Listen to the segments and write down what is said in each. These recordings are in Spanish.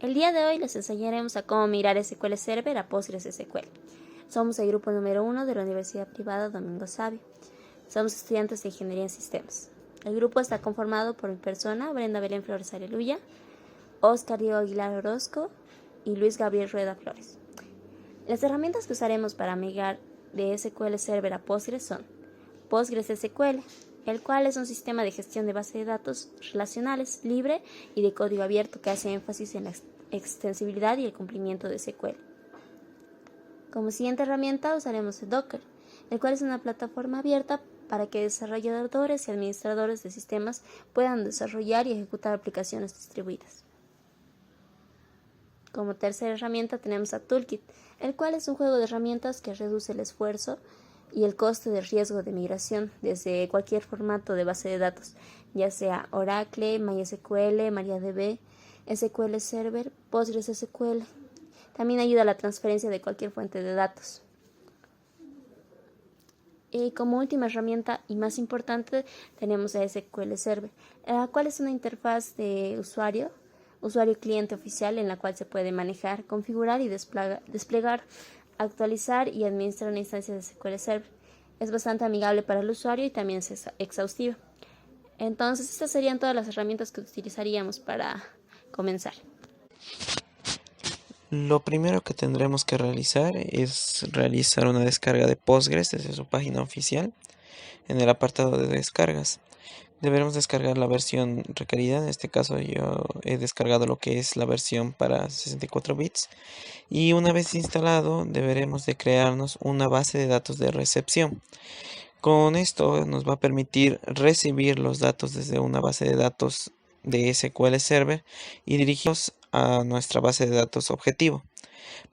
El día de hoy les enseñaremos a cómo migrar SQL Server a PostgreSQL. Somos el grupo número 1 de la Universidad Privada Domingo Savio. Somos estudiantes de Ingeniería en Sistemas. El grupo está conformado por mi persona, Brenda Belén Flores Aleluya, Oscar Diego Aguilar Orozco y Luis Gabriel Rueda Flores. Las herramientas que usaremos para migrar de SQL Server a Postgres son PostgreSQL, el cual es un sistema de gestión de base de datos relacionales libre y de código abierto que hace énfasis en la extensibilidad y el cumplimiento de SQL. Como siguiente herramienta usaremos el Docker, el cual es una plataforma abierta para que desarrolladores y administradores de sistemas puedan desarrollar y ejecutar aplicaciones distribuidas. Como tercera herramienta tenemos a Toolkit, el cual es un juego de herramientas que reduce el esfuerzo y el coste de riesgo de migración desde cualquier formato de base de datos, ya sea Oracle, MySQL, MariaDB, SQL Server, PostgreSQL. También ayuda a la transferencia de cualquier fuente de datos. Y como última herramienta y más importante tenemos a SQL Server, la cual es una interfaz de usuario cliente oficial en la cual se puede manejar, configurar y desplegar, actualizar y administrar una instancia de SQL Server. Es bastante amigable para el usuario y también es exhaustiva. Entonces, estas serían todas las herramientas que utilizaríamos para comenzar. Lo primero que tendremos que realizar es realizar una descarga de Postgres desde su página oficial en el apartado de descargas. Deberemos descargar la versión requerida, en este caso yo he descargado lo que es la versión para 64 bits y una vez instalado deberemos de crearnos una base de datos de recepción. Con esto nos va a permitir recibir los datos desde una base de datos de SQL Server y dirigirlos a nuestra base de datos objetivo.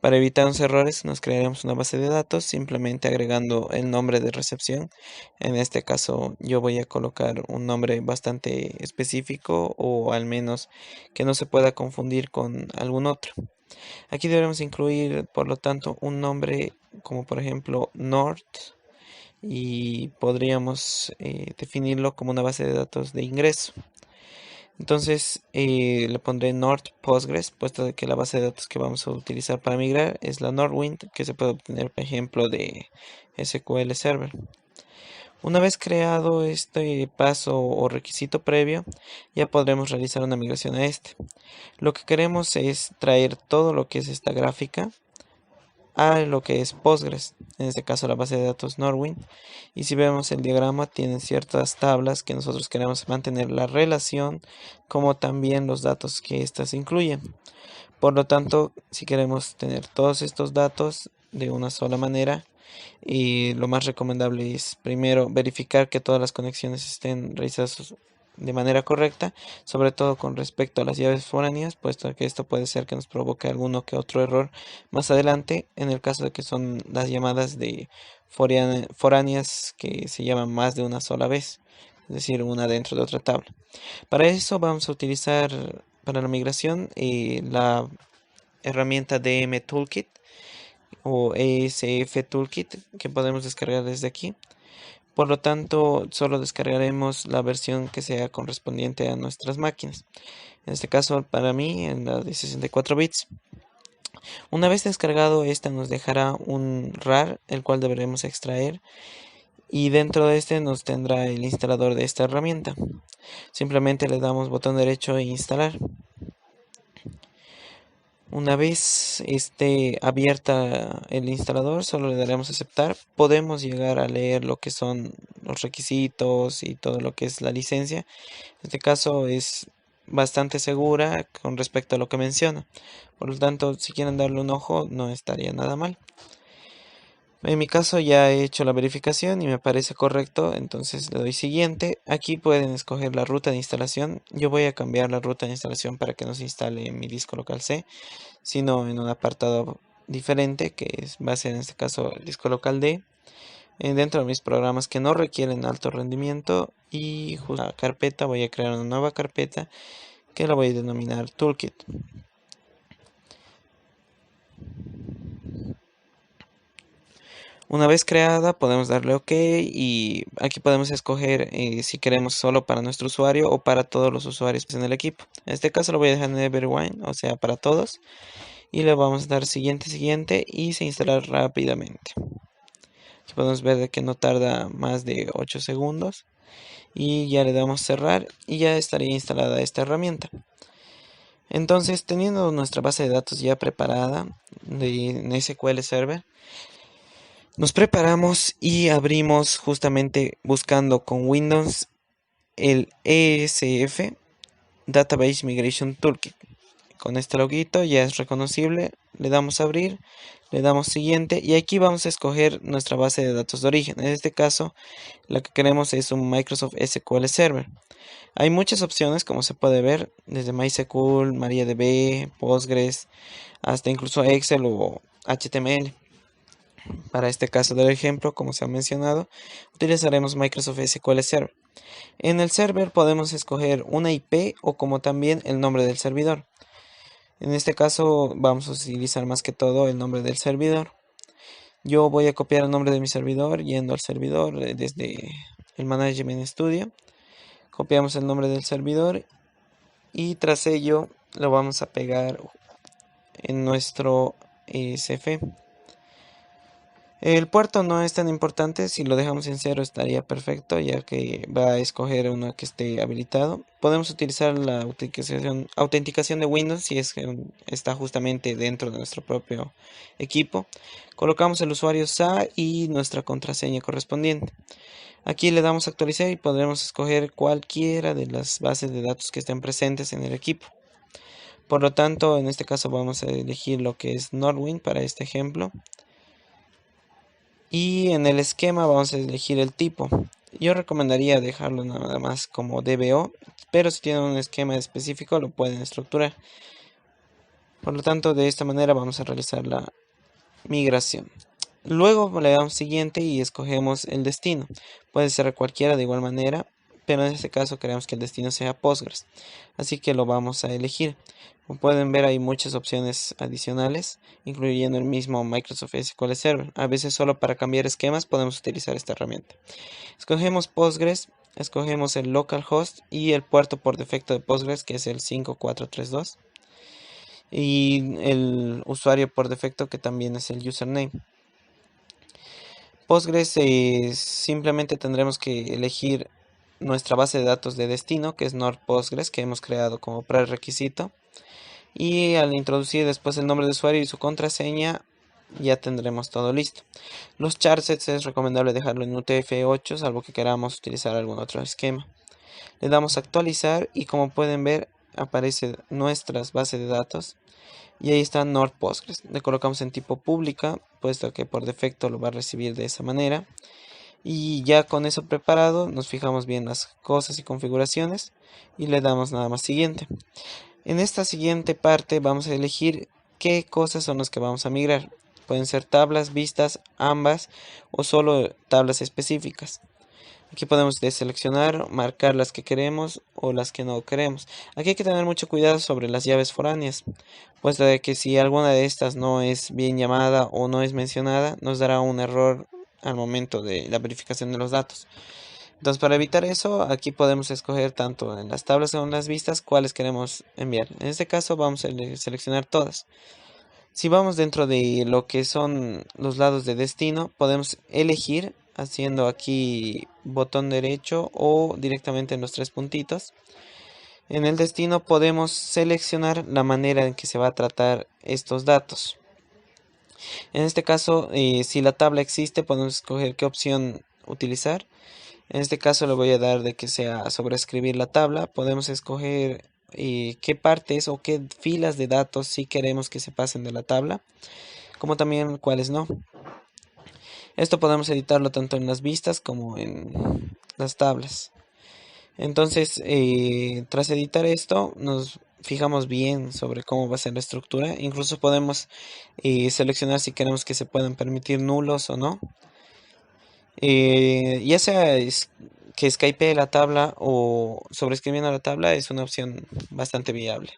Para evitar unos errores nos crearemos una base de datos simplemente agregando el nombre de recepción. En este caso yo voy a colocar un nombre bastante específico o al menos que no se pueda confundir con algún otro. Aquí debemos incluir por lo tanto un nombre como por ejemplo North y podríamos definirlo como una base de datos de ingreso. Entonces le pondré North Postgres, puesto de que la base de datos que vamos a utilizar para migrar es la Northwind, que se puede obtener, por ejemplo, de SQL Server. Una vez creado este paso o requisito previo, ya podremos realizar una migración a este. Lo que queremos es traer todo lo que es esta gráfica a lo que es Postgres, en este caso la base de datos Norwind, y si vemos el diagrama tiene ciertas tablas que nosotros queremos mantener la relación como también los datos que éstas incluyen. Por lo tanto, si queremos tener todos estos datos de una sola manera, y lo más recomendable es primero verificar que todas las conexiones estén realizadas de manera correcta, sobre todo con respecto a las llaves foráneas, puesto que esto puede ser que nos provoque alguno que otro error más adelante, en el caso de que son las llamadas de foráneas que se llaman más de una sola vez, es decir, una dentro de otra tabla. Para eso vamos a utilizar para la migración la herramienta DM Toolkit o ESF Toolkit que podemos descargar desde aquí. Por lo tanto, solo descargaremos la versión que sea correspondiente a nuestras máquinas. En este caso, para mí, en la de 64 bits. Una vez descargado, esta nos dejará un RAR, el cual deberemos extraer. Y dentro de este nos tendrá el instalador de esta herramienta. Simplemente le damos botón derecho e instalar. Una vez esté abierta el instalador, solo le daremos a aceptar. Podemos llegar a leer lo que son los requisitos y todo lo que es la licencia. En este caso es bastante segura con respecto a lo que menciona. Por lo tanto, si quieren darle un ojo, no estaría nada mal. En mi caso ya he hecho la verificación y me parece correcto, entonces le doy siguiente. Aquí pueden escoger la ruta de instalación. Yo voy a cambiar la ruta de instalación para que no se instale en mi disco local C, sino en un apartado diferente va a ser en este caso el disco local D. Dentro de mis programas que no requieren alto rendimiento y justo la carpeta voy a crear una nueva carpeta que la voy a denominar Toolkit. Una vez creada podemos darle OK y aquí podemos escoger si queremos solo para nuestro usuario o para todos los usuarios en el equipo. En este caso lo voy a dejar en everyone, o sea para todos, y le vamos a dar siguiente, siguiente y se instala rápidamente. Aquí podemos ver de que no tarda más de 8 segundos y ya le damos cerrar y ya estaría instalada esta herramienta. Entonces, teniendo nuestra base de datos ya preparada de SQL Server, nos preparamos y abrimos justamente buscando con Windows el ESF Database Migration Toolkit. Con este loguito ya es reconocible, le damos a abrir, le damos siguiente y aquí vamos a escoger nuestra base de datos de origen. En este caso, lo que queremos es un Microsoft SQL Server. Hay muchas opciones, como se puede ver, desde MySQL, MariaDB, Postgres, hasta incluso Excel o HTML. Para este caso del ejemplo, como se ha mencionado, utilizaremos Microsoft SQL Server. En el server podemos escoger una IP o como también el nombre del servidor. En este caso vamos a utilizar más que todo el nombre del servidor. Yo voy a copiar el nombre de mi servidor yendo al servidor desde el Management Studio. Copiamos el nombre del servidor y tras ello lo vamos a pegar en nuestro ESF. El puerto no es tan importante, si lo dejamos en 0 estaría perfecto, ya que va a escoger uno que esté habilitado. Podemos utilizar la autenticación de Windows si es que está justamente dentro de nuestro propio equipo. Colocamos el usuario SA y nuestra contraseña correspondiente. Aquí le damos a actualizar y podremos escoger cualquiera de las bases de datos que estén presentes en el equipo. Por lo tanto, en este caso vamos a elegir lo que es Norwind para este ejemplo. Y en el esquema vamos a elegir el tipo. Yo recomendaría dejarlo nada más como DBO, pero si tienen un esquema específico lo pueden estructurar. Por lo tanto, de esta manera vamos a realizar la migración. Luego le damos siguiente y escogemos el destino. Puede ser cualquiera de igual manera, pero en este caso queremos que el destino sea Postgres. Así que lo vamos a elegir. Como pueden ver, hay muchas opciones adicionales, incluyendo el mismo Microsoft SQL Server. A veces solo para cambiar esquemas podemos utilizar esta herramienta. Escogemos Postgres, escogemos el localhost y el puerto por defecto de Postgres, que es el 5432. Y el usuario por defecto, que también es el username. Postgres simplemente tendremos que elegir nuestra base de datos de destino, que es Nord Postgres, que hemos creado como prerequisito. Y al introducir después el nombre de usuario y su contraseña, ya tendremos todo listo. Los charsets es recomendable dejarlo en UTF-8, salvo que queramos utilizar algún otro esquema. Le damos a actualizar y como pueden ver, aparecen nuestras bases de datos. Y ahí está Nord Postgres. Le colocamos en tipo pública, puesto que por defecto lo va a recibir de esa manera. Y ya con eso preparado, nos fijamos bien las cosas y configuraciones y le damos nada más siguiente. En esta siguiente parte vamos a elegir qué cosas son las que vamos a migrar. Pueden ser tablas, vistas, ambas o solo tablas específicas. Aquí podemos deseleccionar, marcar las que queremos o las que no queremos. Aquí hay que tener mucho cuidado sobre las llaves foráneas, puesto de que si alguna de estas no es bien llamada o no es mencionada, nos dará un error al momento de la verificación de los datos. Entonces, para evitar eso, aquí podemos escoger tanto en las tablas como en las vistas cuáles queremos enviar. En este caso vamos a seleccionar todas. Si vamos dentro de lo que son los lados de destino, podemos elegir haciendo aquí botón derecho o directamente en los tres puntitos. En el destino podemos seleccionar la manera en que se va a tratar estos datos. En este caso, si la tabla existe, podemos escoger qué opción utilizar. En este caso le voy a dar de que sea sobreescribir la tabla. Podemos escoger qué partes o qué filas de datos sí queremos que se pasen de la tabla, como también cuáles no. Esto podemos editarlo tanto en las vistas como en las tablas. Entonces, tras editar esto, nos fijamos bien sobre cómo va a ser la estructura. Incluso podemos seleccionar si queremos que se puedan permitir nulos o no. Ya sea que Skype la tabla o sobreescribiendo la tabla es una opción bastante viable.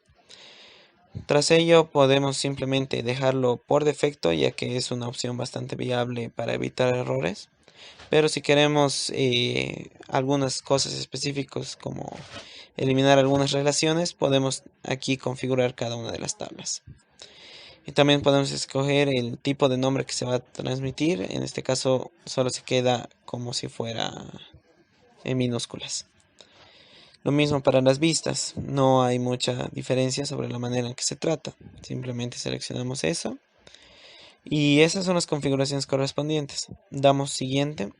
Tras ello podemos simplemente dejarlo por defecto, ya que es una opción bastante viable para evitar errores. Pero si queremos algunas cosas específicas como eliminar algunas relaciones, podemos aquí configurar cada una de las tablas. Y también podemos escoger el tipo de nombre que se va a transmitir. En este caso solo se queda como si fuera en minúsculas. Lo mismo para las vistas, no hay mucha diferencia sobre la manera en que se trata. Simplemente seleccionamos eso y esas son las configuraciones correspondientes. Damos siguiente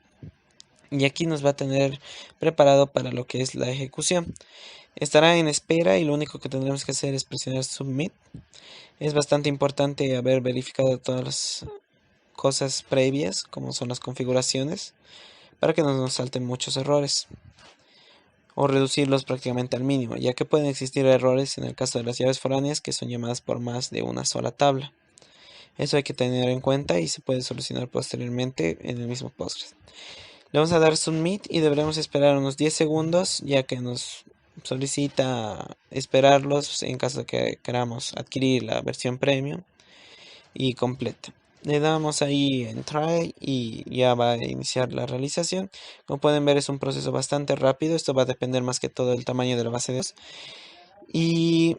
y aquí nos va a tener preparado para lo que es la ejecución. Estará en espera y lo único que tendremos que hacer es presionar Submit. Es bastante importante haber verificado todas las cosas previas, como son las configuraciones, para que no nos salten muchos errores o reducirlos prácticamente al mínimo, ya que pueden existir errores en el caso de las llaves foráneas que son llamadas por más de una sola tabla. Eso hay que tener en cuenta y se puede solucionar posteriormente en el mismo Postgres. Le vamos a dar Submit y deberemos esperar unos 10 segundos, ya que nos solicita esperarlos en caso de que queramos adquirir la versión premium y completa. Le damos ahí en Try y ya va a iniciar la realización. Como pueden ver, es un proceso bastante rápido. Esto va a depender más que todo del tamaño de la base de datos. Y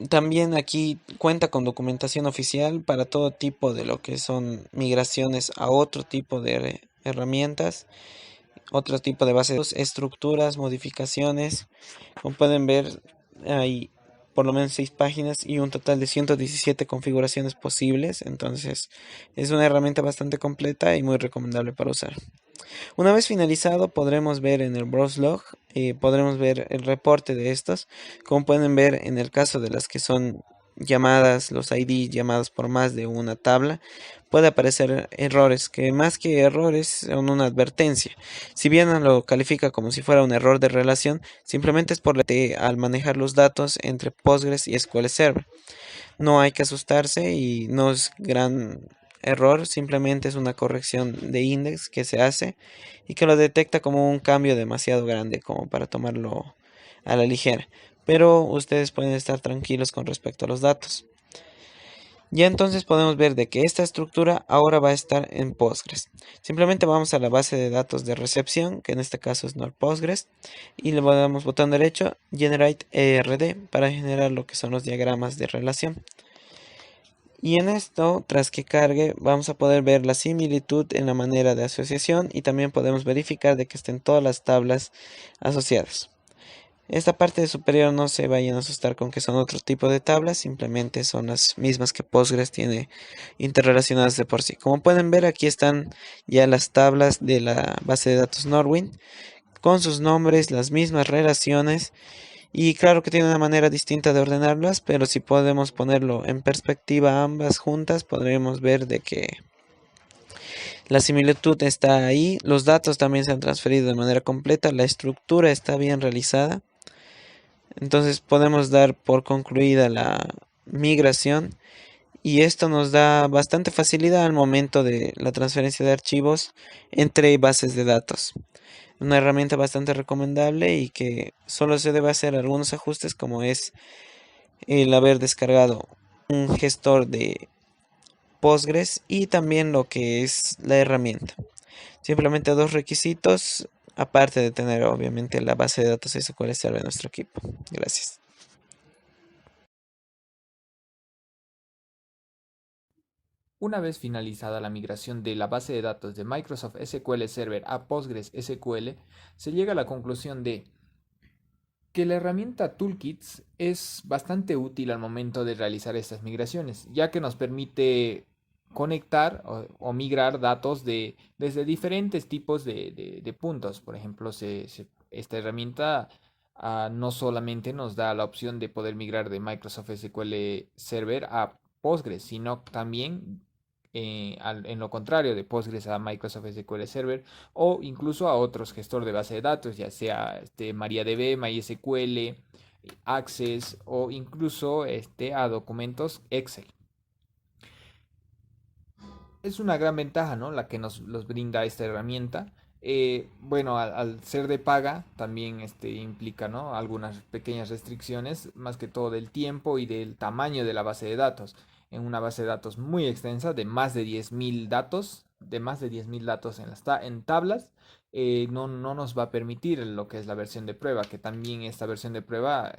también aquí cuenta con documentación oficial para todo tipo de lo que son migraciones a otro tipo de herramientas, otro tipo de bases de datos, estructuras, modificaciones. Como pueden ver, hay por lo menos 6 páginas y un total de 117 configuraciones posibles. Entonces es una herramienta bastante completa y muy recomendable para usar. Una vez finalizado podremos ver en el Browse Log, podremos ver el reporte de estos. Como pueden ver, en el caso de las que son llamadas, los ID llamados por más de una tabla, puede aparecer errores, que más que errores son una advertencia. Si bien lo califica como si fuera un error de relación, simplemente es por al manejar los datos entre Postgres y SQL Server. No hay que asustarse y no es gran error, simplemente es una corrección de index que se hace y que lo detecta como un cambio demasiado grande como para tomarlo a la ligera. Pero ustedes pueden estar tranquilos con respecto a los datos. Ya entonces podemos ver de que esta estructura ahora va a estar en Postgres. Simplemente vamos a la base de datos de recepción, que en este caso es NordPostgres, y le damos botón derecho, Generate ERD, para generar lo que son los diagramas de relación. Y en esto, tras que cargue, vamos a poder ver la similitud en la manera de asociación y también podemos verificar de que estén todas las tablas asociadas. Esta parte superior no se vayan a asustar con que son otro tipo de tablas, simplemente son las mismas que Postgres tiene interrelacionadas de por sí. Como pueden ver, aquí están ya las tablas de la base de datos Norwind con sus nombres, las mismas relaciones. Y claro que tiene una manera distinta de ordenarlas, pero si podemos ponerlo en perspectiva ambas juntas, podremos ver de que la similitud está ahí, los datos también se han transferido de manera completa, la estructura está bien realizada. Entonces podemos dar por concluida la migración y esto nos da bastante facilidad al momento de la transferencia de archivos entre bases de datos. Una herramienta bastante recomendable y que solo se debe hacer algunos ajustes como es el haber descargado un gestor de Postgres y también lo que es la herramienta. Simplemente dos requisitos, aparte de tener obviamente la base de datos SQL Server en nuestro equipo. Gracias. Una vez finalizada la migración de la base de datos de Microsoft SQL Server a Postgres SQL, se llega a la conclusión de que la herramienta Toolkits es bastante útil al momento de realizar estas migraciones, ya que nos permite conectar o migrar datos desde diferentes tipos de puntos. Por ejemplo, esta herramienta no solamente nos da la opción de poder migrar de Microsoft SQL Server a Postgres, sino también en lo contrario de Postgres a Microsoft SQL Server o incluso a otros gestor de base de datos, ya sea MariaDB, MySQL, Access o incluso a documentos Excel. Es una gran ventaja, ¿no? La que nos brinda esta herramienta. Bueno, al ser de paga también implica, ¿no? Algunas pequeñas restricciones, más que todo del tiempo y del tamaño de la base de datos. En una base de datos muy extensa, de más de 10.000 datos, en tablas, no nos va a permitir lo que es la versión de prueba, que también esta versión de prueba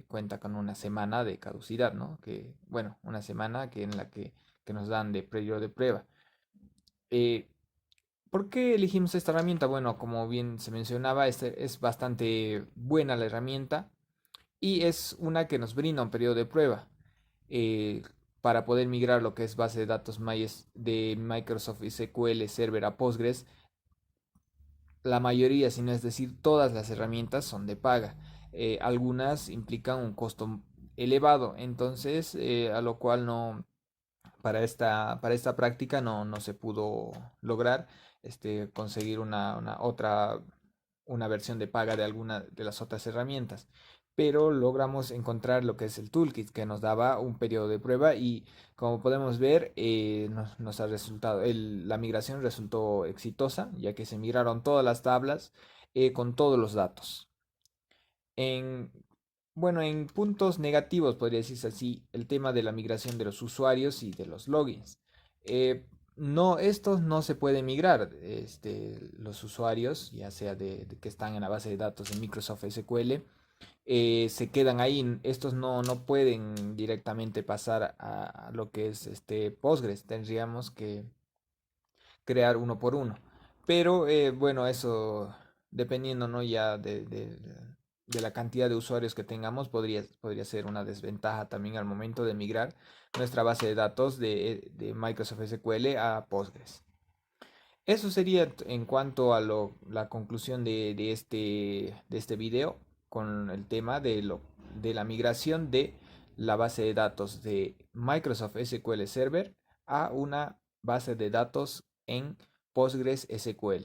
cuenta con una semana de caducidad, ¿no? Que, bueno, una semana en la que nos dan de periodo de prueba. Eh, ¿Por qué elegimos esta herramienta? Bueno, como bien se mencionaba, es bastante buena la herramienta y es una que nos brinda un periodo de prueba eh, para poder migrar lo que es base de datos de Microsoft SQL Server a Postgres. La mayoría, si no es decir todas las herramientas son de paga. Algunas implican un costo elevado, entonces a lo cual no, para esta práctica no se pudo lograr conseguir una versión de paga de alguna de las otras herramientas. Pero logramos encontrar lo que es el toolkit que nos daba un periodo de prueba y como podemos ver nos ha resultado, la migración resultó exitosa ya que se migraron todas las tablas con todos los datos. En, bueno, en puntos negativos, podría decirse así, el tema de la migración de los usuarios y de los logins. No, estos no se pueden migrar. Los usuarios, ya sea de que están en la base de datos de Microsoft SQL, se quedan ahí. Estos no pueden directamente pasar a lo que es Postgres. Tendríamos que crear uno por uno. Pero bueno, eso dependiendo, ¿no? Ya de la cantidad de usuarios que tengamos, podría ser una desventaja también al momento de migrar nuestra base de datos de Microsoft SQL a Postgres. Eso sería en cuanto a la conclusión de este video con el tema de la migración de la base de datos de Microsoft SQL Server a una base de datos en Postgres SQL.